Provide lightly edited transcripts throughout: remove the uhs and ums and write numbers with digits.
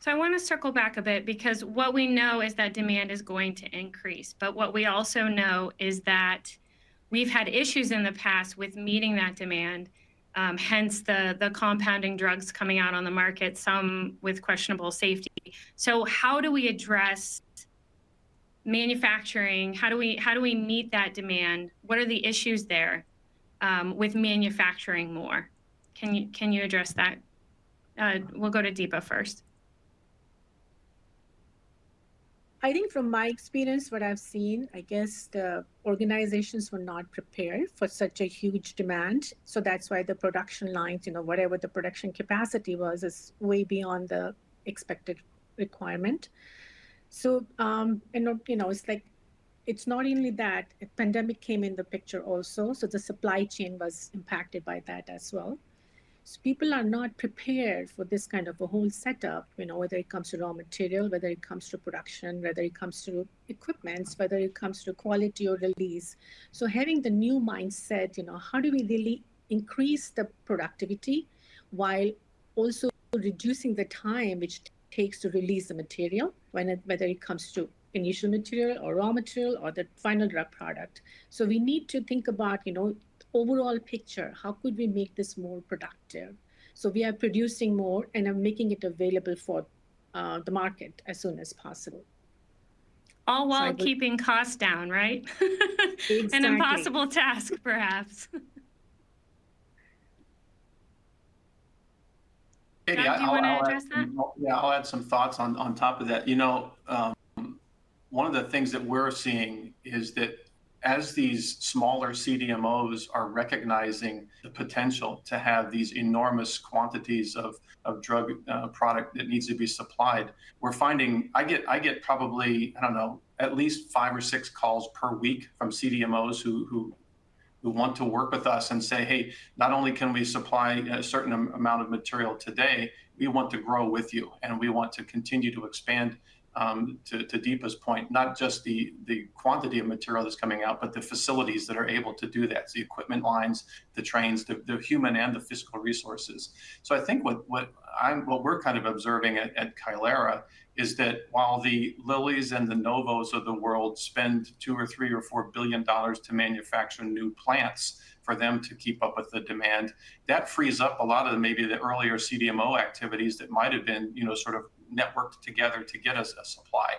So I want to circle back a bit because what we know is that demand is going to increase. But what we also know is that we've had issues in the past with meeting that demand, hence the compounding drugs coming out on the market, some with questionable safety. So how do we address manufacturing? How do we meet that demand? What are the issues there with manufacturing more? Can you address that? We'll go to Deepa first. I think from my experience, what I've seen, I guess the organizations were not prepared for such a huge demand. So that's why the production lines, whatever the production capacity was, is way beyond the expected requirement. So, it's like, it's not only that, a pandemic came in the picture also. So the supply chain was impacted by that as well. So people are not prepared for this kind of a whole setup, whether it comes to raw material, whether it comes to production, whether it comes to equipments, whether it comes to quality or release. So having the new mindset, how do we really increase the productivity while also reducing the time which takes to release the material, whether it comes to initial material or raw material or the final drug product. So we need to think about, overall picture, how could we make this more productive? So we are producing more and are making it available for the market as soon as possible. All while keeping costs down, right? Exactly. An impossible task, perhaps. Katie, Doug, do you want to address that? Yeah, I'll add some thoughts on top of that. One of the things that we're seeing is that as these smaller CDMOs are recognizing the potential to have these enormous quantities of drug product that needs to be supplied, we're finding I get probably, I don't know, at least 5 or 6 calls per week from CDMOs who want to work with us and say, hey, not only can we supply a certain amount of material today, we want to grow with you and we want to continue to expand. To Deepa's point, not just the quantity of material that's coming out, but the facilities that are able to do that, the equipment lines, the trains, the human and the physical resources. So I think what we're kind of observing at Kylera is that while the Lillys and the Novos of the world spend $2 or $3 or $4 billion to manufacture new plants for them to keep up with the demand, that frees up a lot of maybe the earlier CDMO activities that might have been, sort of networked together to get us a supply.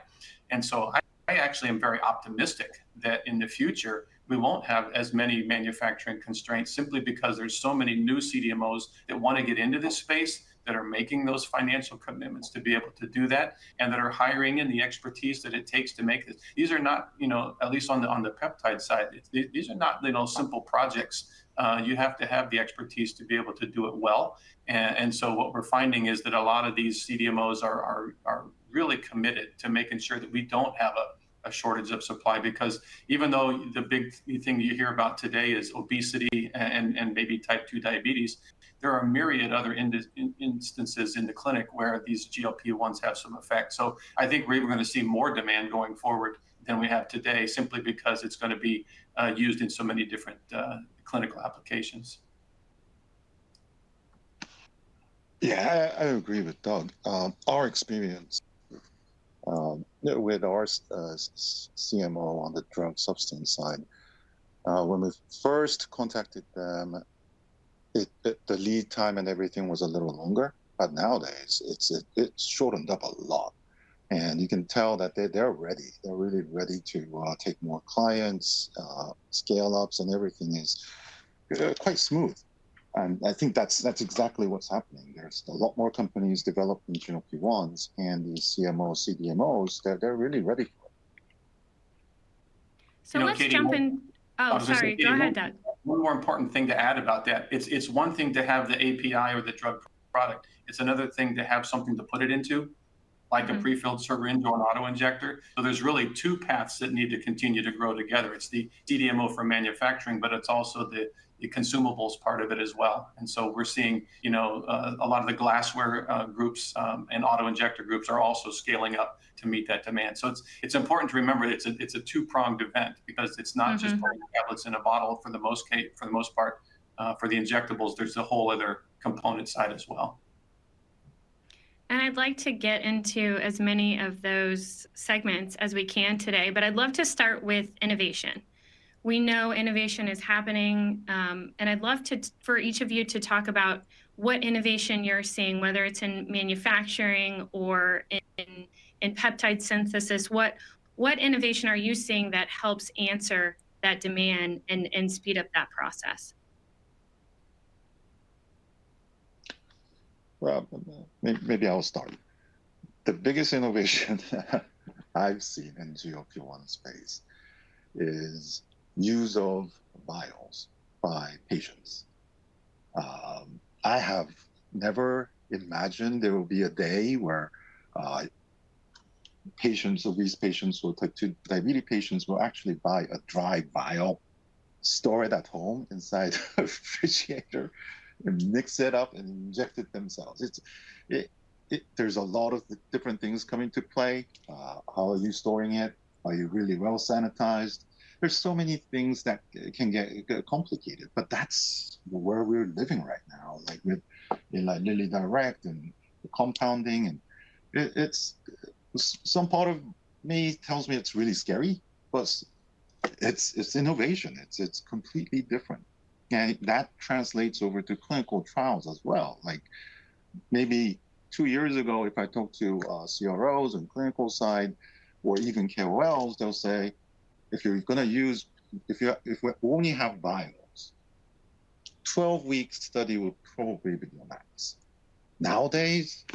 And so I actually am very optimistic that in the future, we won't have as many manufacturing constraints simply because there's so many new CDMOs that want to get into this space, that are making those financial commitments to be able to do that, and that are hiring in the expertise that it takes to make this. These are not, at least on the peptide side, these are not, simple projects. You have to have the expertise to be able to do it well. And so what we're finding is that a lot of these CDMOs are really committed to making sure that we don't have a shortage of supply, because even though the big thing you hear about today is obesity and maybe type 2 diabetes, there are myriad other instances in the clinic where these GLP-1s have some effect. So I think we're going to see more demand going forward than we have today, simply because it's going to be used in so many different clinical applications. Yeah, I agree with Doug. Our experience with our CMO on the drug substance side, when we first contacted them, the lead time and everything was a little longer, but nowadays it's shortened up a lot. And you can tell that they're ready. They're really ready to take more clients, scale ups, and everything is quite smooth. And I think that's exactly what's happening. There's a lot more companies developing GLP-1s, and the CMOs, CDMOs, they're really ready for it. So let's Katie, jump in. Oh, sorry. Go ahead, Doug. One more important thing to add about that. It's one thing to have the API or the drug product. It's another thing to have something to put it into, like a pre-filled syringe or an auto-injector. So there's really 2 paths that need to continue to grow together. It's the CDMO for manufacturing, but it's also the consumables part of it as well. And so we're seeing, a lot of the glassware groups and auto-injector groups are also scaling up to meet that demand. So it's important to remember it's a 2-pronged event, because it's not just putting tablets in a bottle for the most part. For the injectables, there's a whole other component side as well. And I'd like to get into as many of those segments as we can today, but I'd love to start with innovation. We know innovation is happening, and I'd love for each of you to talk about what innovation you're seeing, whether it's in manufacturing or in peptide synthesis. What innovation are you seeing that helps answer that demand and speed up that process? Well, maybe I'll start. The biggest innovation I've seen in GLP-1 space is use of vials by patients. I have never imagined there will be a day where obese patients or type 2 diabetes patients will actually buy a dry vial, store it at home inside a refrigerator, and mix it up and inject it themselves. There's a lot of different things come into play. How are you storing it? Are you really well sanitized? There's so many things that can get complicated, but that's where we're living right now, like with like Lilly Direct and the compounding, and it's some part of me tells me it's really scary, but it's innovation. It's completely different, and that translates over to clinical trials as well. Like maybe 2 years ago, if I talk to CROs and clinical side, or even KOLs, they'll say, if you only have vials, 12-week study will probably be the max. Nowadays,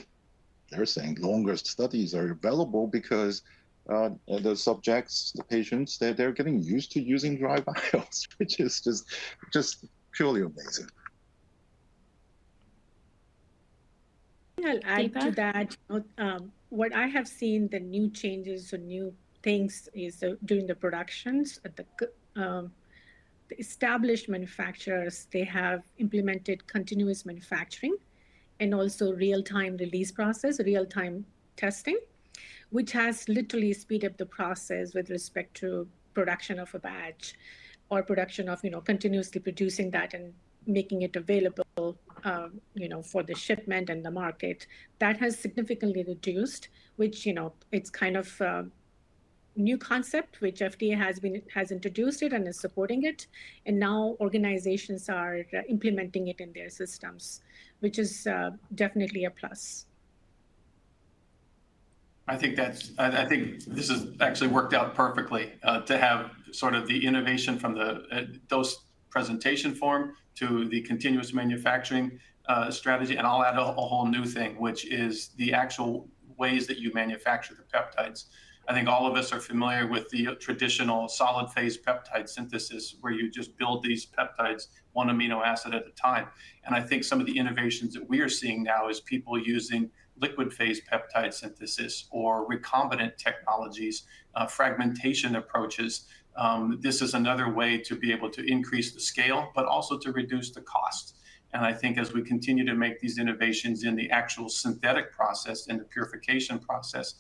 they're saying longer studies are available because the subjects, the patients, they're getting used to using dry vials, which is just purely amazing. I'll add Deepa? to that. What I have seen, the new changes or new things is during the productions, the established manufacturers, they have implemented continuous manufacturing and also real-time release process, real-time testing, which has literally speed up the process with respect to production of a batch or production of, continuously producing that and making it available, for the shipment and the market. That has significantly reduced, which, it's kind of new concept which FDA has introduced it and is supporting it, and now organizations are implementing it in their systems, which is definitely a plus. I think this has actually worked out perfectly to have sort of the innovation from the dose presentation form to the continuous manufacturing strategy, and I'll add a whole new thing, which is the actual ways that you manufacture the peptides. I think all of us are familiar with the traditional solid phase peptide synthesis, where you just build these peptides one amino acid at a time. And I think some of the innovations that we are seeing now is people using liquid phase peptide synthesis or recombinant technologies, fragmentation approaches. This is another way to be able to increase the scale, but also to reduce the cost. And I think as we continue to make these innovations in the actual synthetic process and the purification process,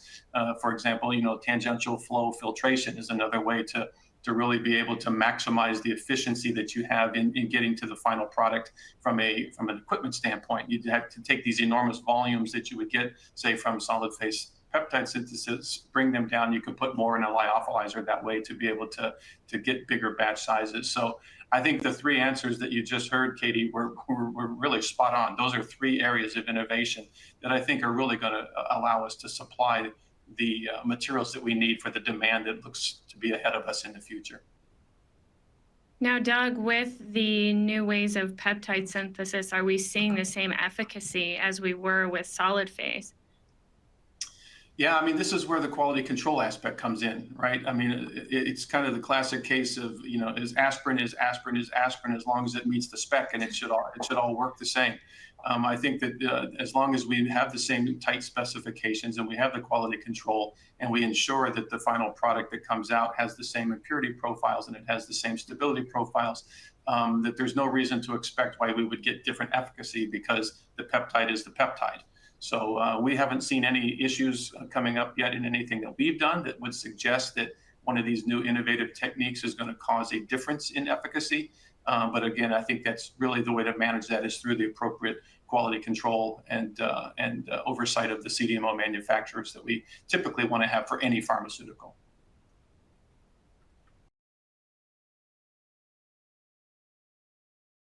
for example, tangential flow filtration is another way to really be able to maximize the efficiency that you have in getting to the final product from an equipment standpoint. You'd have to take these enormous volumes that you would get, say, from solid phase peptide synthesis, bring them down. You could put more in a lyophilizer that way to be able to get bigger batch sizes. So I think the three answers that you just heard, Katie, were really spot on. Those are three areas of innovation that I think are really going to allow us to supply the materials that we need for the demand that looks to be ahead of us in the future. Now, Doug, with the new ways of peptide synthesis, are we seeing the same efficacy as we were with solid phase? Yeah, I mean, this is where the quality control aspect comes in, right? I mean, it's kind of the classic case of, is aspirin as long as it meets the spec, and it should all work the same. I think that as long as we have the same tight specifications and we have the quality control and we ensure that the final product that comes out has the same impurity profiles and it has the same stability profiles, that there's no reason to expect why we would get different efficacy because the peptide is the peptide. So we haven't seen any issues coming up yet in anything that we've done that would suggest that one of these new innovative techniques is going to cause a difference in efficacy. But again, I think that's really the way to manage that is through the appropriate quality control and oversight of the CDMO manufacturers that we typically want to have for any pharmaceutical.